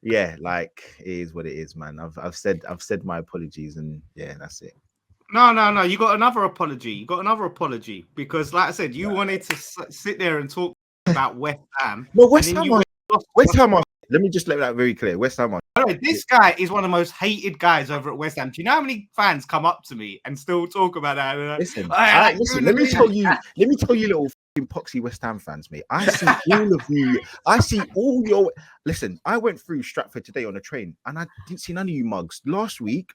yeah, like it is what it is, man. I've said my apologies, and yeah, that's it. No. You got another apology. You got another apology because, like I said, you wanted to sit there and talk about West Ham, No, and then you went. West Ham are. Let me just let that very clear. West Ham are. This guy is one of the most hated guys over at West Ham. Do you know how many fans come up to me and still talk about that? Like, Listen, listen. Let me tell you, little fucking poxy West Ham fans, mate. I see all of you. I see all your. Listen, I went through Stratford today on a train, and I didn't see none of you mugs last week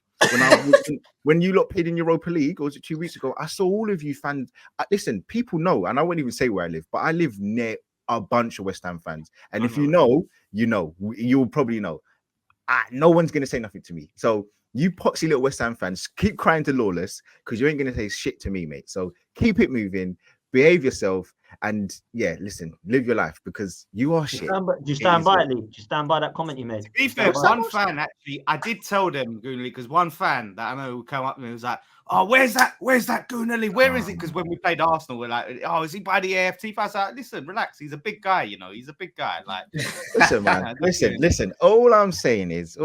when you lot played in Europa League, or was it 2 weeks ago? I saw all of you fans. Listen, people know, and I won't even say where I live, but I live near a bunch of West Ham fans, and if you know, you'll probably know. No one's going to say nothing to me. So you poxy little West Ham fans, keep crying to Lawless because you ain't going to say shit to me, mate. So keep it moving, behave yourself, and yeah, listen, live your life because you are shit. Do you stand by it, Lee? Do you stand by that comment you made? To be fair, one fan actually, I did tell them, Gooner, because one fan that I know came up to me and was like, "Oh, where's that Gooner Lee? Where is it?" Because when we played Arsenal, we're like, "Oh, is he by the AFT?" I was like, "Listen, relax. He's a big guy, he's a big guy." Like, listen, man, listen. All I'm saying is,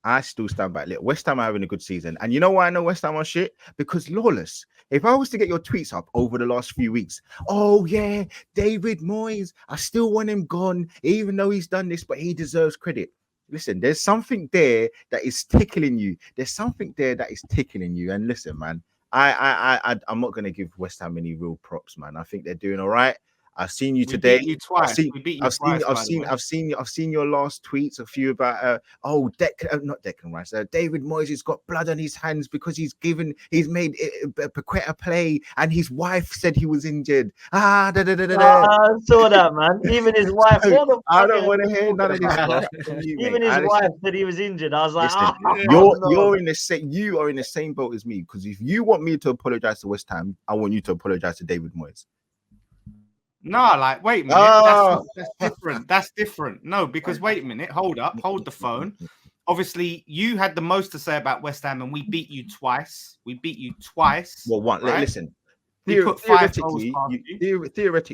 I still stand by it. West Ham are having a good season, and you know why I know West Ham are shit? Because Lawless. If I was to get your tweets up over the last few weeks, oh yeah, David Moyes, I still want him gone, even though he's done this, but he deserves credit. Listen, there's something there that is tickling you. And listen, man, I'm not gonna give West Ham any real props, man. I think they're doing all right. I've seen you today. We beat you twice. I've seen your last tweets. A few about not Declan Rice. David Moyes has got blood on his hands because he's made Paqueta play, and his wife said he was injured. I saw that, man. Even his wife. I don't want to hear none of this stuff. Even his wife said he was injured. I was like, you're in the same. You are in the same boat as me because if you want me to apologize to West Ham, I want you to apologize to David Moyes. No, like, wait a minute. That's different. That's different. No, because wait a minute. Hold the phone. Obviously, you had the most to say about West Ham, and we beat you twice. Well, one. Right? Listen, theoretically,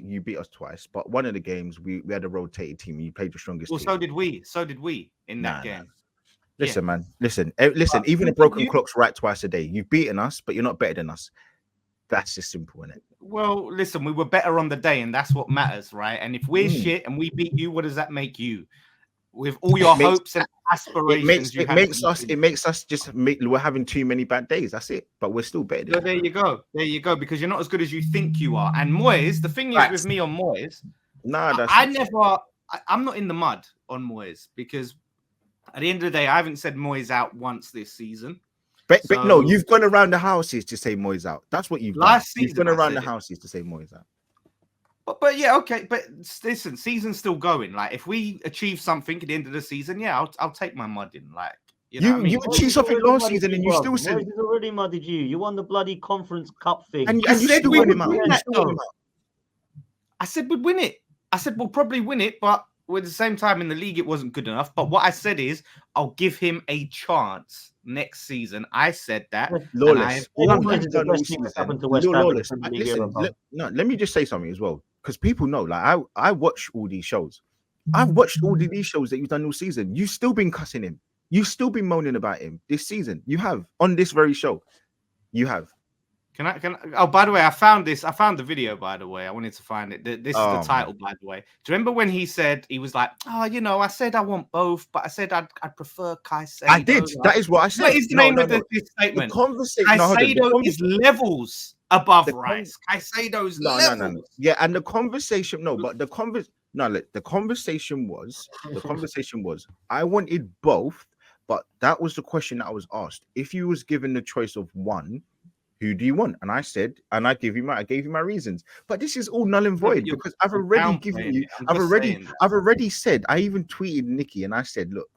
you beat us twice, but one of the games we had a rotated team. And you played the strongest. Well, team. so did we in that game. Listen, man. Listen. Even a broken clock's right twice a day. You've beaten us, but you're not better than us. That's just simple, isn't it? Well, listen, we were better on the day, and that's what matters, right? And if we're shit and we beat you, what does that make you? With all your hopes and aspirations, it makes us we're having too many bad days. That's it. But we're still better. So there you go. Because you're not as good as you think you are. And Moyes, the thing is with me on Moyes, I'm not in the mud on Moyes because at the end of the day, I haven't said Moyes out once this season. But no, you've gone around the houses to say Moyes out. That's what you've done. You've gone around the houses to say Moyes out. But yeah, okay. But listen, season's still going. Like, if we achieve something at the end of the season, yeah, I'll take my mudding. Like, you achieved something last season, and you still said Moyes already mudded you. You won the bloody Conference Cup thing, and you still win him out. I said we'd win it. I said we'll probably win it, but at the same time in the league it wasn't good enough. But what I said is I'll give him a chance next season. I said that. Lawless. Let me just say something as well, because people know. Like I watch all these shows. I've watched all these shows that you've done all season. You've still been cussing him. You've still been moaning about him this season. You have on this very show. You have. Can I? Oh, by the way, I found this. I found the video. By the way, I wanted to find it. This is the title. By the way, do you remember when he said he was like, I said I want both, but I said I'd prefer Caicedo. I did. That is what I said. What is the name of this statement? Caicedo is levels above Rice. Caicedo's levels. No. Yeah, and the conversation. The conversation was. I wanted both, but that was the question that I was asked. If you was given the choice of one, who do you want? And I said, and I gave you my reasons. But this is all null and void because I've already given you. I've already said. I even tweeted Nikki and I said, look,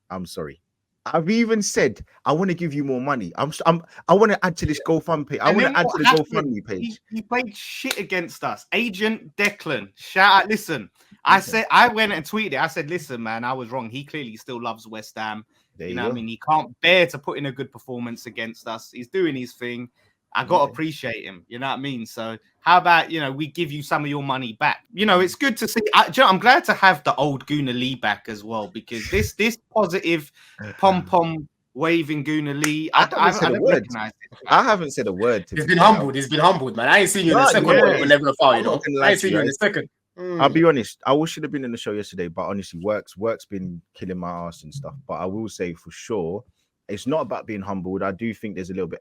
I'm sorry. I've even said I want to give you more money. I want to add to this GoFundMe page. I want to add to the GoFundMe page. He played shit against us. Agent Declan, shout out. Listen, I said I went and tweeted it. I said, listen, man, I was wrong. He clearly still loves West Ham. You know what I mean? He can't bear to put in a good performance against us. He's doing his thing. I got to appreciate him. You know what I mean? So how about, we give you some of your money back? It's good to see. I'm glad to have the old Gooner Lee back as well, because this positive pom-pom waving Gooner Lee, I don't recognize it. I haven't said a word. He's been humbled. He's been humbled, man. I ain't seen you in a second. Whenever I ain't seen you in a second. I'll be honest. I should have been in the show yesterday, but honestly, work's been killing my ass and stuff. But I will say for sure, it's not about being humbled. I do think there's a little bit.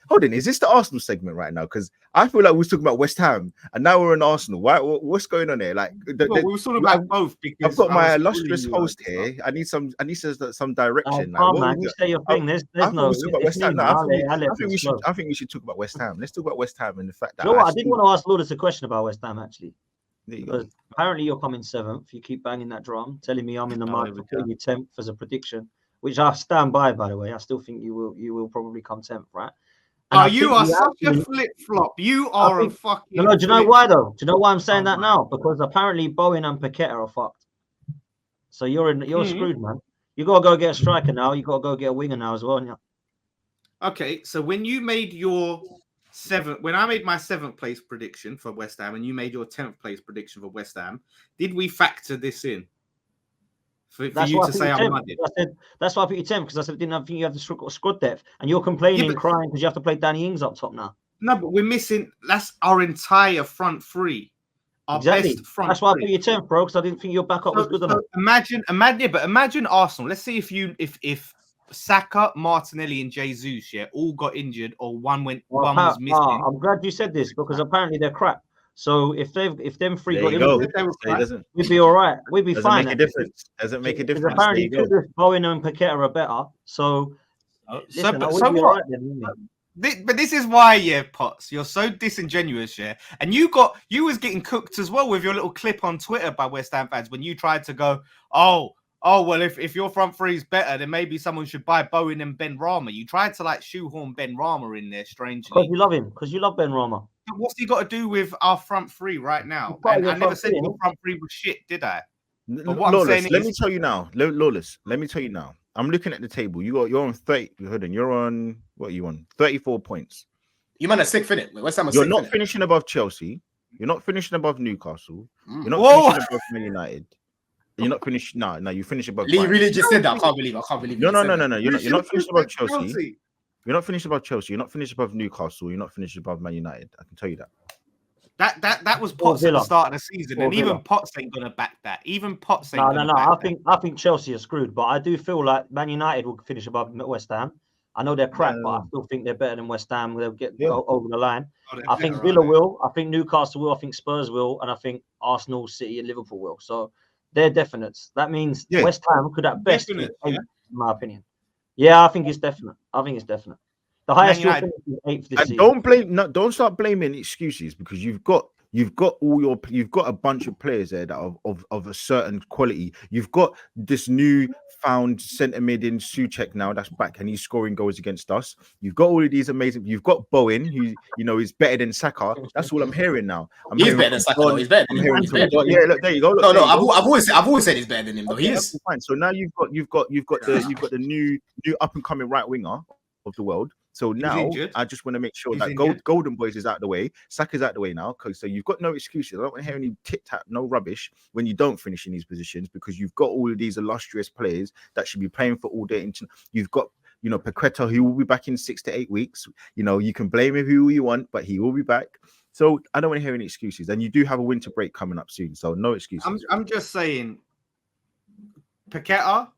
Hold on, is this the Arsenal segment right now? Because I feel like we were talking about West Ham, and now we're in Arsenal. What's going on here? Like, we were talking about both. I've got my illustrious host here. I need some direction. Man, you say your thing. There's no. I think we should talk about West Ham. Let's talk about West Ham and the fact that. I did want to ask Lourdes a question about West Ham actually. Because apparently you're coming 7th. You keep banging that drum, telling me I'm in the mud for putting you 10th as a prediction, which I stand by the way. I still think you will probably come 10th, right? And you are such a flip-flop. You are a fucking... No, do you know why though? Do you know why I'm saying that now? Because apparently Bowen and Paqueta are fucked. So you're screwed, man. You gotta go get a striker now. You gotta go get a winger now as well. Yeah. Okay, so when you made your 7th, when I made my 7th place prediction for West Ham, and you made your 10th place prediction for West Ham, did we factor this in? For you to say I'm mudded. That's why I put you 10th, because I said I didn't think you have the squad depth, and you're complaining, crying because you have to play Danny Ings up top now. No, but we're missing. That's our entire front three. Best front. That's why I put you 10th, bro, because I didn't think your backup was good enough. Imagine Arsenal. Let's see if Saka, Martinelli, and Jesus all got injured, or one was missing. I'm glad you said this, because apparently they're crap. So if them three got injured, we'd be all right. We'd be fine. Doesn't make a difference. Apparently, Bowen and Paqueta are better. So, but this is why, Potts, you're so disingenuous, and you was getting cooked as well with your little clip on Twitter by West Ham fans when you tried to go, oh well, if your front three is better, then maybe someone should buy Bowen and Ben Rama. You tried to shoehorn Ben Rama in there, strangely. Because you love him. Because you love Ben Rama. What's he got to do with our front three right now? I never said your front three was shit, did I? Lawless, let me tell you now. Lawless, let me tell you now. I'm looking at the table. You're on 30. Hold on. You're on, what are you on? 34 points. You man are sick for it. You're not finishing above Chelsea. You're not finishing above Newcastle. You're not finishing above Man United. You're not finished. No, you finish above. Lee really just said that. I can't believe. No. You're not finished above Chelsea. You're not finished above Chelsea. You're not finished above Newcastle. You're not finished above Man United. I can tell you that. That was Potts at the start of the season, and even Potts ain't gonna back that. Even Potts ain't. No. I think Chelsea are screwed, but I do feel like Man United will finish above West Ham. I know they're crap, but I still think they're better than West Ham. They'll get over the line. I think Villa will. I think Newcastle will. I think Spurs will, and I think Arsenal, City, and Liverpool will. So they're definites. That means West Ham could at best be 8th, in my opinion. Yeah, I think it's definite. The highest you'll finish is 8th this season. Don't start blaming excuses, because you've got a bunch of players there that are of a certain quality. You've got this new found centre mid in Souček now that's back, and he's scoring goals against us. You've got all of these amazing. You've got Bowen, who is better than Saka. That's all I'm hearing now. He's better than Saka. He's better than him. Yeah, look, there you go. No, I've always said he's better than him. Though he is fine. So now you've got the new up and coming right winger of the world. So now I just want to make sure that Golden Boys is out the way. Saka's out the way now, so you've got no excuses. I don't want to hear any tit-tat, no rubbish when you don't finish in these positions, because you've got all of these illustrious players that should be playing for all day. You've got, Paqueta, who will be back in 6 to 8 weeks. You can blame him who you want, but he will be back. So I don't want to hear any excuses. And you do have a winter break coming up soon, so no excuses. I'm just saying, Paqueta,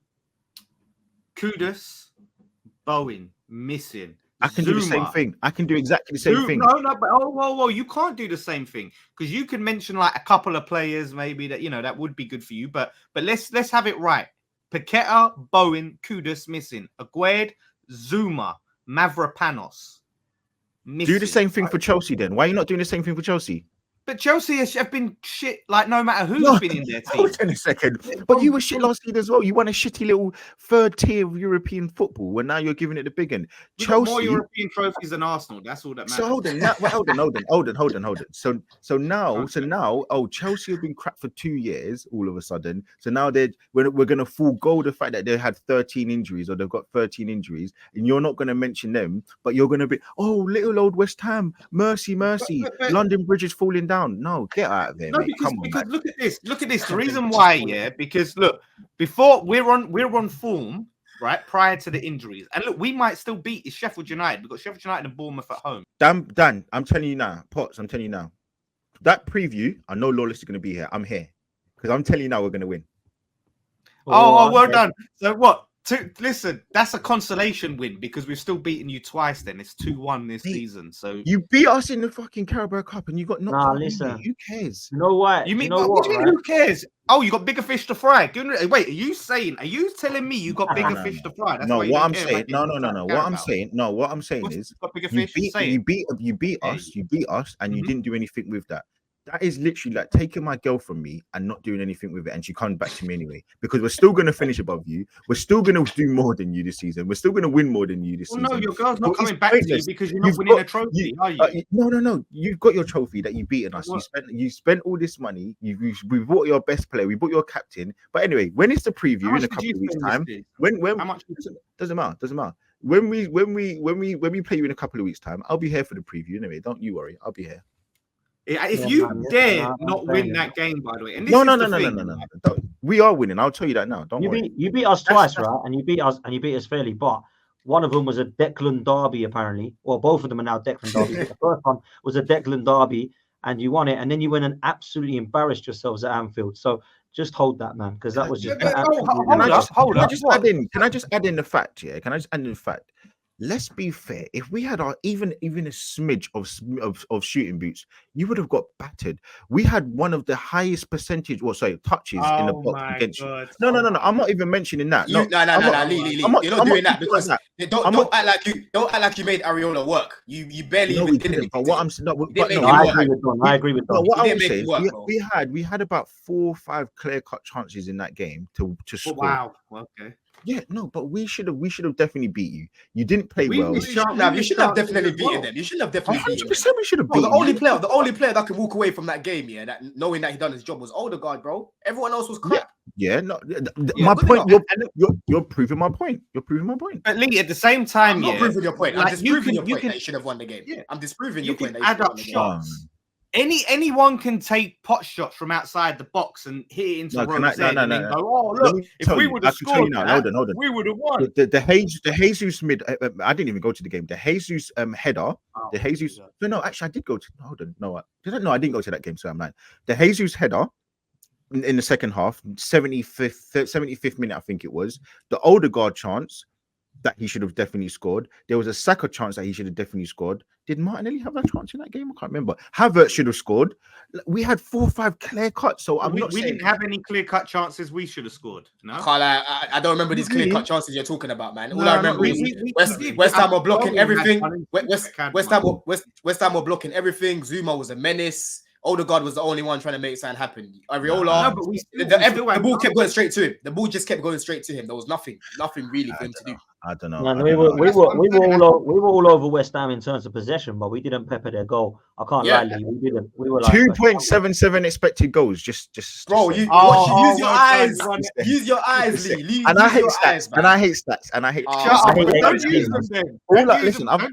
Kudus, Bowen, missing. I can do the same thing. I can do exactly the same thing. No, but whoa, you can't do the same thing, because you can mention a couple of players maybe that that would be good for you. But let's have it right. Paqueta, Bowen, Kudus missing. Aguerd, Zuma, Mavropanos missing. Do the same thing for Chelsea then. Why are you not doing the same thing for Chelsea? But Chelsea have been shit, like no matter who's been in their team. Hold on a second. But you were shit last season as well. You won a shitty little third tier of European football, when now you're giving it the big one. Chelsea, more European trophies than Arsenal. That's all that matters. So hold on. So now, Chelsea have been crap for 2 years all of a sudden. So now we're going to forego the fact that they had 13 injuries, or they've got 13 injuries, and you're not going to mention them, but you're going to be, little old West Ham, mercy, London Bridge is falling down. No, get out of there, mate. Because look at this. The reason why, because look, before we're on form, right, prior to the injuries, and look, we might still beat Sheffield United. We've got Sheffield United and Bournemouth at home. Dan, I'm telling you now, Potts, that preview, I know Lawless is going to be here. I'm here because I'm telling you now we're going to win. Well done. So what? Listen, that's a consolation win because we've still beaten you twice. Then it's 2-1 this season. So you beat us in the fucking Carabao Cup, and you got knocked out. Listen, who cares? You know what? You mean what, right? Who cares? Oh, you got bigger fish to fry. Wait, are you telling me you got bigger fish to fry? That's what I'm saying. No, what I'm saying is you beat us, and you didn't do anything with that. That is literally like taking my girl from me and not doing anything with it, and she comes back to me anyway, because we're still going to finish above you. We're still going to do more than you this season. We're still going to win more than you this season. No, your girl's not coming back to you because you're not winning a trophy, are you? No. You've got your trophy that you've beaten us. You spent all this money. We bought your best player. We bought your captain. But anyway, when it's the preview in a couple of weeks' time, when how much doesn't matter. When we play you in a couple of weeks' time, I'll be here for the preview anyway. Don't you worry. I'll be here. If you dare not win that game, by the way, and no. We are winning. I'll tell you that now. Don't worry. You beat us twice, right? And you beat us fairly. But one of them was a Declan derby, apparently. Well, both of them are now Declan derby. The first one was a Declan derby, and you won it. And then you went and absolutely embarrassed yourselves at Anfield. So just hold that, man, because that was just. Hold up. Can I just add in the fact? Yeah. Can I just add in the fact? Let's be fair. If we had our even a smidge of shooting boots, you would have got battered. We had one of the highest touches in the box against you. No. I'm not even mentioning that. Lee. You're not doing that because don't act like you made Areola work. You barely even did it. But what I'm saying, I agree with Don. What I'm saying, we had about 4 or 5 clear-cut chances in that game to score. Wow. Okay. Yeah, no, but we should have definitely beat you. You didn't play well. You should have definitely beaten them. You should have definitely beaten them. 100% we should have beaten them. The only player that could walk away from that game, that knowing that he done his job was Odegaard, bro. Everyone else was crap. Yeah, no. My point. You're proving my point. But Lee, at the same time, I'm not proving your point. I'm disproving your point that you should have won the game. Yeah. I'm disproving your point that you should have won the game. Shots. Anyone can take pot shots from outside the box and hit it into Rose's head and then go, oh, look, if we would have scored hold on. We would have won. The Jesus mid, I didn't even go to the game. The Jesus header, actually I did go to, hold on, I didn't go to that game, so I'm like, the Jesus header in the second half, 75th minute, I think it was, the Odegaard chance that he should have definitely scored. There was a Saka chance that he should have definitely scored. Did Martinelli have a chance in that game? I can't remember. Havertz should have scored. We had 4 or 5 clear cuts. So we didn't have any clear cut chances. We should have scored. No, I don't remember these clear cut chances you're talking about, man. All I remember is West Ham were blocking everything. West Ham were blocking everything. Zuma was a menace. Odegaard was the only one trying to make something happen. Areola, the ball kept going straight to him. The ball just kept going straight to him. There was nothing really for him to do. I don't know. Man, we were all over West Ham in terms of possession, but we didn't pepper their goal. I can't lie, Lee. We didn't. We were like 2.77 expected goals. Just bro, use your eyes. Use your eyes, Lee. And I hate stats. And I hate stats. And I hate. Don't use them then. Listen, I've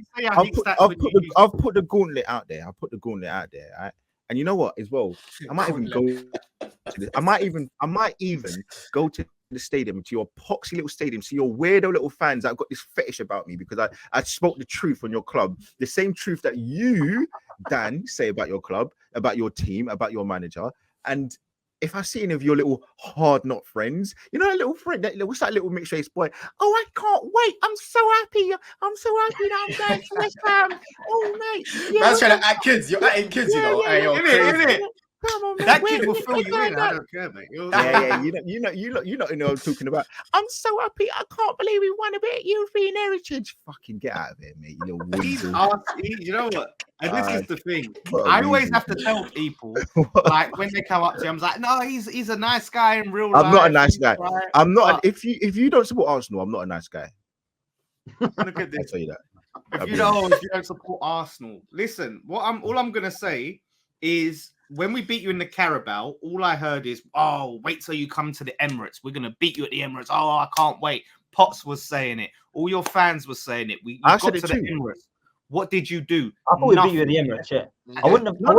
put the gauntlet out there. Right? And you know what? As well, I might even go to this. I might even go to the stadium, to your poxy little stadium, to your weirdo little fans that got this fetish about me because I spoke the truth on your club, the same truth that you, Dan, say about your club, about your team, about your manager. And if I see any of your little hard knot friends, you know, a little friend, what's that little mixed race boy? Oh, I can't wait. I'm so happy that I'm going to West Ham. Oh, mate. Yeah, man's trying to act kids. You're acting kids, you know. Isn't it? Come on, man. That kid will fill you in. I don't care, mate. Yeah. You know what I'm talking about. I'm so happy. I can't believe we won a bit of European heritage. Fucking get out of here, mate. You know, you know what? And this is the thing. what a I always weasel. have to tell people, like when they come up to me, I'm like, no, he's a nice guy in real I'm life. not a nice guy. Right. I'm not. If you don't support Arsenal, I'm not a nice guy. Look at I'll this. tell you that. If you don't support Arsenal, listen. All I'm gonna say is when we beat you in the Carabao, all I heard is, "Oh, wait till you come to the Emirates. We're gonna beat you at the Emirates." Oh, I can't wait. Potts was saying it. All your fans were saying it. I got said to it the too. Emirates. What did you do? I thought we beat you at the Emirates. Yeah, I wouldn't have. No.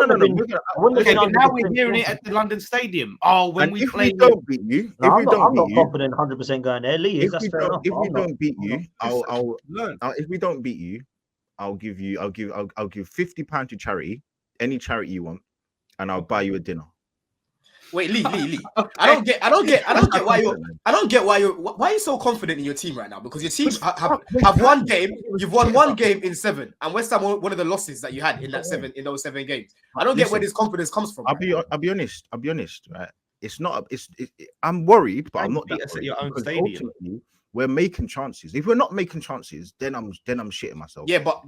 Okay, but now we're hearing it at the London Stadium. Oh, when And we if play, we don't beat you, No, I'm not confident 100% going there. Lee is. That's fair enough. If we don't beat you, I'll learn. if we don't beat you, I'll give £50 to charity, any charity you want, and I'll buy you a dinner. Wait, Lee. I don't get why you're so confident in your team right now, because your team have one game. You've won one game in 7, and West Ham one of the losses that you had in those 7 games. I don't get where this confidence comes from. I'll be honest, right? It's not. I'm worried, but I'm not that at your own worried, stadium. ultimately, we're making chances. If we're not making chances, then I'm shitting myself. Yeah, but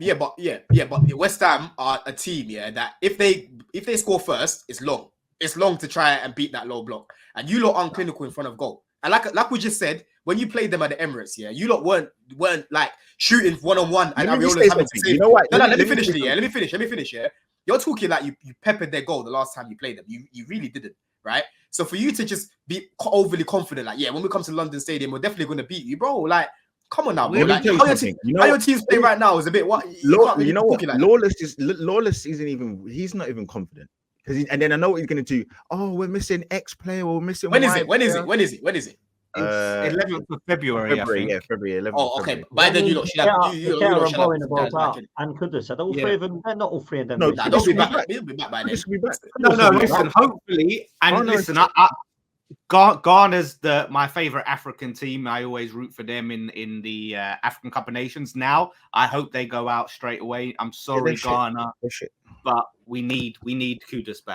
West Ham are a team, that if they score first, it's long. It's long to try and beat that low block, and you lot aren't clinical in front of goal. And like we just said, when you played them at the Emirates, you lot weren't like shooting 1-on-1, and Ariola's having to save. You know what? No, let me finish. Let me finish. Yeah, you're talking like you peppered their goal the last time you played them. You really didn't, right? So for you to just be overly confident, like, when we come to London Stadium, we're definitely going to beat you, bro. Like, come on now, bro. Like, how your team's playing right now is a bit what you know what? Lawless isn't even. He's not even confident. And then I know what he's going to do. Oh, we're missing X player. We're missing. When is it? 11th of February. February 11th. Oh, okay. By then you lot should have. And Kudus. Are all three of them? They're not all three of them. No, they'll be back. They'll be back by then. No. Listen. Hopefully, and listen. Ghana's my favorite African team. I always root for them in the African Cup of Nations. Now, I hope they go out straight away. I'm sorry, Ghana, but we need Kudus back.